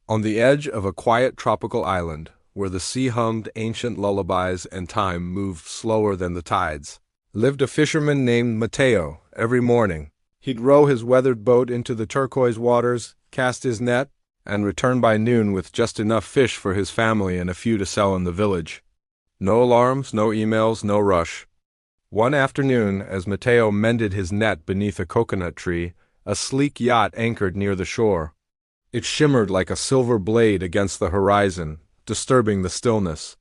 On the edge of a quiet tropical island, where the sea hummed ancient lullabies and time moved slower than the tides, lived a fisherman named Mateo. Every morning, he'd row his weathered boat into the turquoise waters, cast his net, and return by noon with just enough fish for his family and a few to sell in the village. No alarms, no emails, no rush. One afternoon, as Mateo mended his net beneath a coconut tree, a sleek yacht anchored near the shore. It shimmered like a silver blade against the horizon, disturbing the stillness.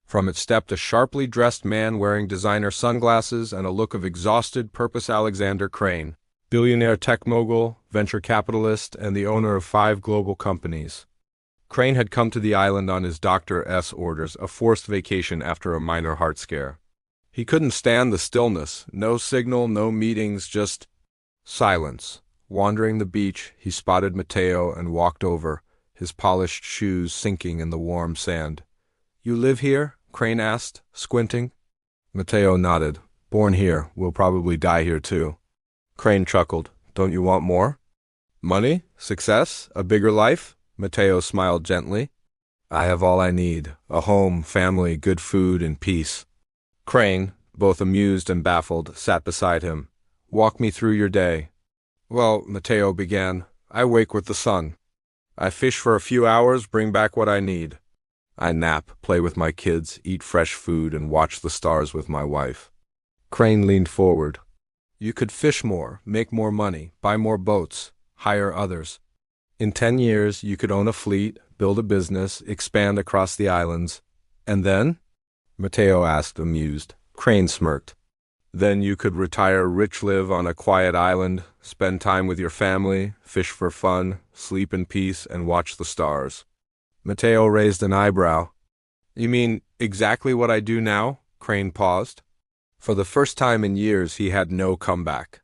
From it stepped a sharply dressed man wearing designer sunglasses and a look of exhausted purpose. Alexander Crane, billionaire tech mogul, venture capitalist, and the owner of 5 global companies. Crane had come to the island on his doctor's orders, a forced vacation after a minor heart scare. He couldn't stand the stillness, no signal, no meetings, just silence. Wandering the beach, he spotted Mateo and walked over, his polished shoes sinking in the warm sand. "You live here?" Crane asked, squinting. Mateo nodded. "Born here, will probably die here too." Crane chuckled. "Don't you want more?" "Money? Success? A bigger life?" Mateo smiled gently. "I have all I need, a home, family, good food, and peace." Crane, both amused and baffled, sat beside him. "Walk me through your day." "Well," Mateo began, "I wake with the sun. I fish for a few hours, bring back what I need. I nap, play with my kids, eat fresh food, and watch the stars with my wife." Crane leaned forward. "You could fish more, make more money, buy more boats, hire others. In 10 years, you could own a fleet, build a business, expand across the islands. And then?" Mateo asked, amused. Crane smirked. "Then you could retire rich, live on a quiet island, spend time with your family, fish for fun, sleep in peace, and watch the stars." Mateo raised an eyebrow. "You mean exactly what I do now?" Crane paused. For the first time in years, he had no comeback.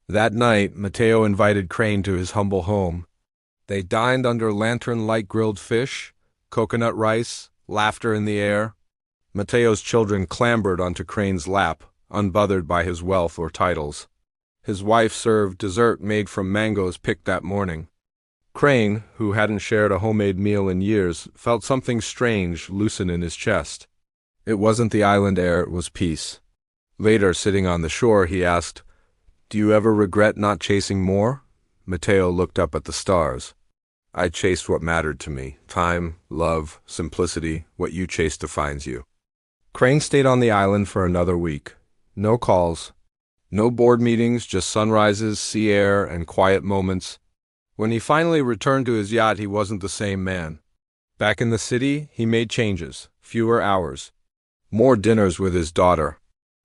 That night, Mateo invited Crane to his humble home. They dined under lantern-light grilled fish, coconut rice, laughter in the air. Mateo's children clambered onto Crane's lap, unbothered by his wealth or titles. His wife served dessert made from mangoes picked that morning. Crane, who hadn't shared a homemade meal in years, felt something strange loosen in his chest. It wasn't the island air, it was peace. Later, sitting on the shore, he asked, "Do you ever regret not chasing more?" Mateo looked up at the stars. "I chased what mattered to me. Time, love, simplicity. What you chase defines you." Crane stayed on the island for another week. No calls. No board meetings, just sunrises, sea air, and quiet moments. When he finally returned to his yacht, he wasn't the same man. Back in the city, he made changes. Fewer hours. More dinners with his daughter.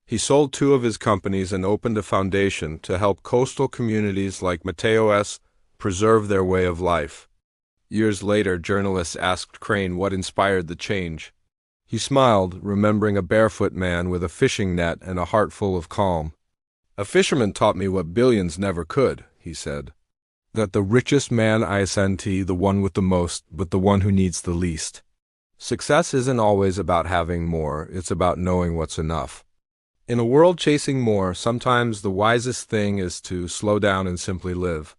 He sold 2 of his companies and opened a foundation to help coastal communities like Mateo's preserve their way of life. Years later, journalists asked Crane what inspired the change. He smiled, remembering a barefoot man with a fishing net and a heart full of calm. "A fisherman taught me what billions never could," he said. "That the richest man isn't the one with the most, but the one who needs the least. Success isn't always about having more, it's about knowing what's enough. In a world chasing more, sometimes the wisest thing is to slow down and simply live."